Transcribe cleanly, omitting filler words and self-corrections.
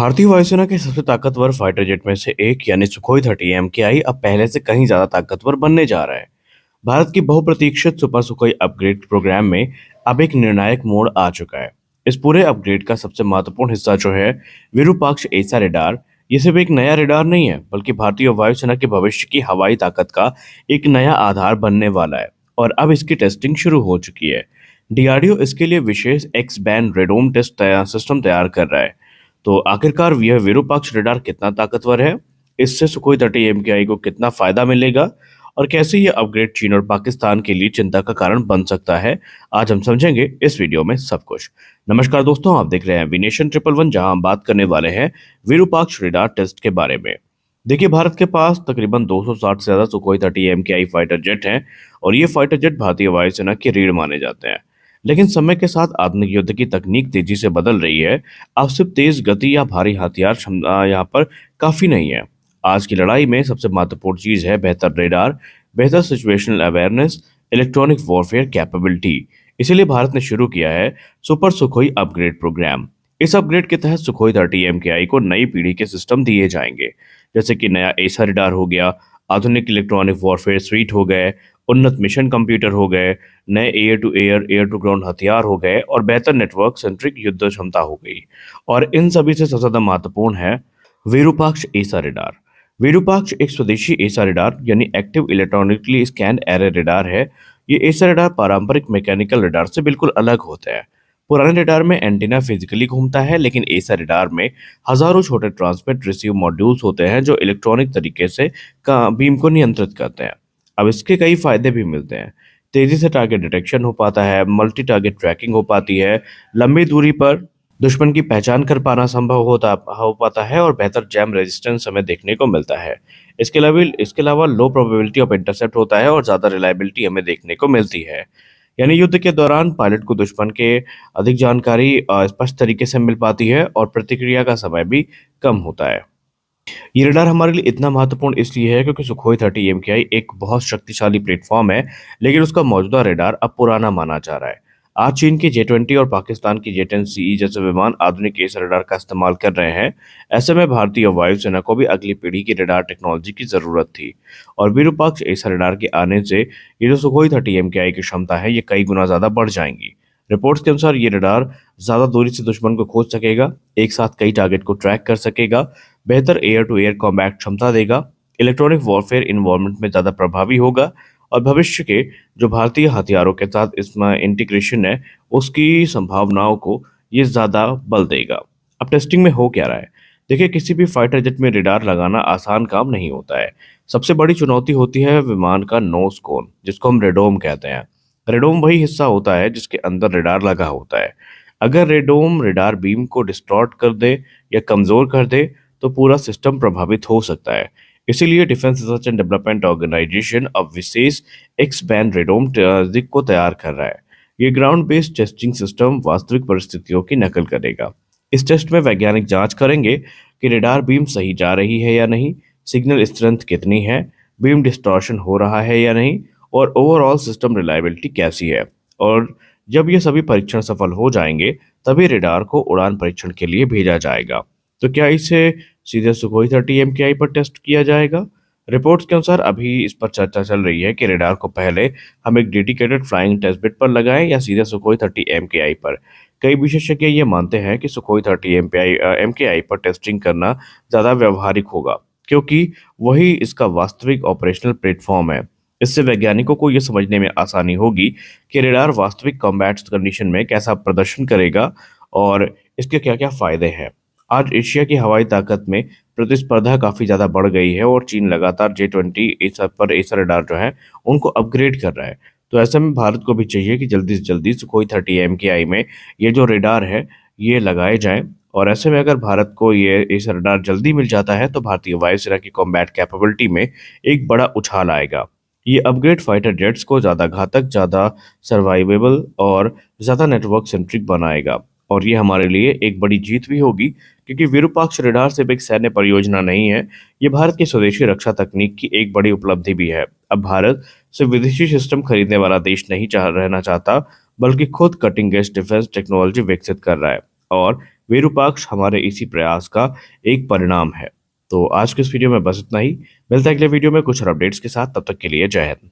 भारतीय वायुसेना के सबसे ताकतवर फाइटर जेट में से एक यानी सुखोई 30 MKI अब पहले से कहीं ज्यादा ताकतवर बनने जा रहा है। भारत की बहुप्रतीक्षित सुपर सुखोई अपग्रेड प्रोग्राम में अब एक निर्णायक मोड़ आ चुका है। इस पूरे अपग्रेड का सबसे महत्वपूर्ण हिस्सा जो है विरूपाक्ष एसा रेडार, ये सिर्फ एक नया रेडार नहीं है बल्कि भारतीय वायुसेना के भविष्य की हवाई ताकत का एक नया आधार बनने वाला है। और अब इसकी टेस्टिंग शुरू हो चुकी है। डीआरडीओ इसके लिए विशेष X band radome test system तैयार कर रहा है। तो आखिरकार यह विरूपाक्ष रडार कितना ताकतवर है, इससे सुखोई 30 एमकेआई को कितना फायदा मिलेगा और कैसे यह अपग्रेड चीन और पाकिस्तान के लिए चिंता का कारण बन सकता है, आज हम समझेंगे इस वीडियो में सब कुछ। नमस्कार दोस्तों, आप देख रहे हैं विनेशन 111, जहां हम बात करने वाले हैं विरूपाक्ष रडार टेस्ट के बारे में। देखिए, भारत के पास तकरीबन 260 से ज्यादा सुखोई 30 एमकेआई फाइटर जेट हैं और ये फाइटर जेट भारतीय वायुसेना की रीढ़ माने जाते हैं। लेकिन समय के साथ आधुनिक युद्ध की तकनीक तेजी से बदल रही है। अब सिर्फ तेज गति या भारी हथियार क्षमता यहाँ पर काफी नहीं है। आज की लड़ाई में सबसे महत्वपूर्ण चीज है बेहतर रेडार, बेहतर situational awareness, electronic warfare capability. इसीलिए भारत ने शुरू किया है सुपर सुखोई अपग्रेड प्रोग्राम। इस अपग्रेड के तहत सुखोई 30 एमकेआई को नई पीढ़ी के सिस्टम दिए जाएंगे, जैसे कि नया एसा रेडार हो गया, आधुनिक इलेक्ट्रॉनिक वॉरफेयर स्वीट हो गए, उन्नत मिशन कंप्यूटर हो गए, नए एयर टू ग्राउंड हथियार हो गए और बेहतर नेटवर्क सेंट्रिक युद्ध क्षमता हो गई। और इन सभी से सबसे ज्यादा महत्वपूर्ण है विरूपाक्ष एसा रेडार। विरूपाक्ष एक स्वदेशी एसा रेडार यानी active electronically scan array radar है। ये एसा रेडार पारंपरिक मैकेनिकल रेडार से बिल्कुल अलग होता है। पुराने रेडार में एंटीना फिजिकली घूमता है, लेकिन एसा रेडार में हजारों छोटे ट्रांसमिट रिसीव मॉड्यूल्स होते हैं जो इलेक्ट्रॉनिक तरीके से का बीम को नियंत्रित करते हैं। अब इसके कई फायदे भी मिलते हैं। तेजी से टारगेट डिटेक्शन हो पाता है, मल्टी टारगेट ट्रैकिंग हो पाती है, लंबी दूरी पर दुश्मन की पहचान कर पाना संभव हो पाता है और बेहतर जैम रेजिस्टेंस हमें देखने को मिलता है। इसके अलावा लो प्रोबेबिलिटी ऑफ इंटरसेप्ट होता है और ज़्यादा रिलायबिलिटी हमें देखने को मिलती है। यानी युद्ध के दौरान पायलट को दुश्मन के अधिक जानकारी स्पष्ट तरीके से मिल पाती है और प्रतिक्रिया का समय भी कम होता है। ये रडार हमारे लिए इतना महत्वपूर्ण इसलिए है क्योंकि सुखोई 30 एमकेआई एक बहुत शक्तिशाली प्लेटफॉर्म है, लेकिन उसका मौजूदा रडार अब पुराना माना जा रहा है। आज चीन की J-20 और पाकिस्तान की J-10C जैसे विमान आधुनिक एस रडार का इस्तेमाल कर रहे हैं। ऐसे में भारतीय वायुसेना को भी अगली पीढ़ी की रडार टेक्नोलॉजी की जरूरत थी और विरूपाक्ष एस रडार के आने से ये जो सुखोई 30 एमकेआई की क्षमता है, ये कई गुना ज्यादा बढ़ जाएंगी। रिपोर्ट्स के अनुसार ये रडार ज्यादा दूरी से दुश्मन को खोज सकेगा, एक साथ कई टारगेट को ट्रैक कर सकेगा, बेहतर एयर टू एयर कॉम्बैट क्षमता देगा, इलेक्ट्रॉनिक वॉरफेयर इन्वॉल्वमेंट में ज़्यादा प्रभावी होगा और भविष्य के जो भारतीय हथियारों के साथ इसमें इंटीग्रेशन है, उसकी संभावनाओं को ये ज़्यादा बल देगा। अब टेस्टिंग में हो क्या रहा है? देखिए, किसी भी फाइटर जेट में रडार लगाना आसान काम नहीं होता है। सबसे बड़ी चुनौती होती है विमान का नोज कोन, जिसको हम रेडोम कहते हैं। रेडोम वही हिस्सा होता है जिसके अंदर रडार लगा होता है। अगर रेडोम रडार बीम को डिस्टॉर्ट कर दे या कमजोर कर दे तो पूरा सिस्टम प्रभावित हो सकता है। इसीलिए defence research and development organisation अब विशेष एक्स बैंड रेडोम को तैयार कर रहा है। ये ग्राउंड बेस्ड टेस्टिंग सिस्टम वास्तविक परिस्थितियों की नकल करेगा। इस टेस्ट में वैज्ञानिक जांच करेंगे कि रडार बीम सही जा रही है या नहीं, सिग्नल स्ट्रेंथ कितनी है, बीम डिस्टॉर्शन हो रहा है या नहीं और ओवरऑल सिस्टम रिलायबिलिटी कैसी है। और जब ये सभी परीक्षण सफल हो जाएंगे, तभी रडार को उड़ान परीक्षण के लिए भेजा जाएगा। तो क्या इसे सीधे सुखोई 30 एमकेआई पर टेस्ट किया जाएगा? रिपोर्ट्स के अनुसार अभी इस पर चर्चा चल रही है कि रडार को पहले हम एक डेडिकेटेड फ्लाइंग टेस्ट बेड पर लगाएं या सीधे सुखोई 30 एमकेआई पर। कई विशेषज्ञ ये मानते हैं कि सुखोई 30 एमकेआई पर टेस्टिंग करना ज़्यादा व्यवहारिक होगा, क्योंकि वही इसका वास्तविक ऑपरेशनल प्लेटफॉर्म है। इससे वैज्ञानिकों को यह समझने में आसानी होगी कि रडार वास्तविक कॉम्बैट कंडीशन में कैसा प्रदर्शन करेगा और इसके क्या क्या फायदे हैं। आज एशिया की हवाई ताकत में प्रतिस्पर्धा काफी ज्यादा बढ़ गई है और चीन लगातार J-20 एसा रडार जो है उनको अपग्रेड कर रहा है। तो ऐसे में भारत को भी चाहिए कि जल्दी से जल्दी सुखोई 30 एमकेआई में ये जो रडार है ये लगाए जाएं। और ऐसे में अगर भारत को ये एसा रडार जल्दी मिल जाता है तो भारतीय वायुसेना की कॉम्बैट कैपेबिलिटी में एक बड़ा उछाल आएगा। ये अपग्रेड फाइटर जेट्स को ज़्यादा घातक, ज़्यादा सर्वाइवेबल और ज़्यादा नेटवर्क सेंट्रिक बनाएगा और ये हमारे लिए एक बड़ी जीत भी होगी, क्योंकि विरूपाक्ष रडार सिर्फ एक सैन्य परियोजना नहीं है, ये भारत की स्वदेशी रक्षा तकनीक की एक बड़ी उपलब्धि भी है। अब भारत सिर्फ विदेशी सिस्टम खरीदने वाला देश नहीं रहना चाहता, बल्कि खुद कटिंग एज डिफेंस टेक्नोलॉजी विकसित कर रहा है और विरूपाक्ष हमारे इसी प्रयास का एक परिणाम है। तो आज के इस वीडियो में बस इतना ही। मिलता है अगले वीडियो में कुछ और अपडेट्स के साथ। तब तक के लिए जय हिंद।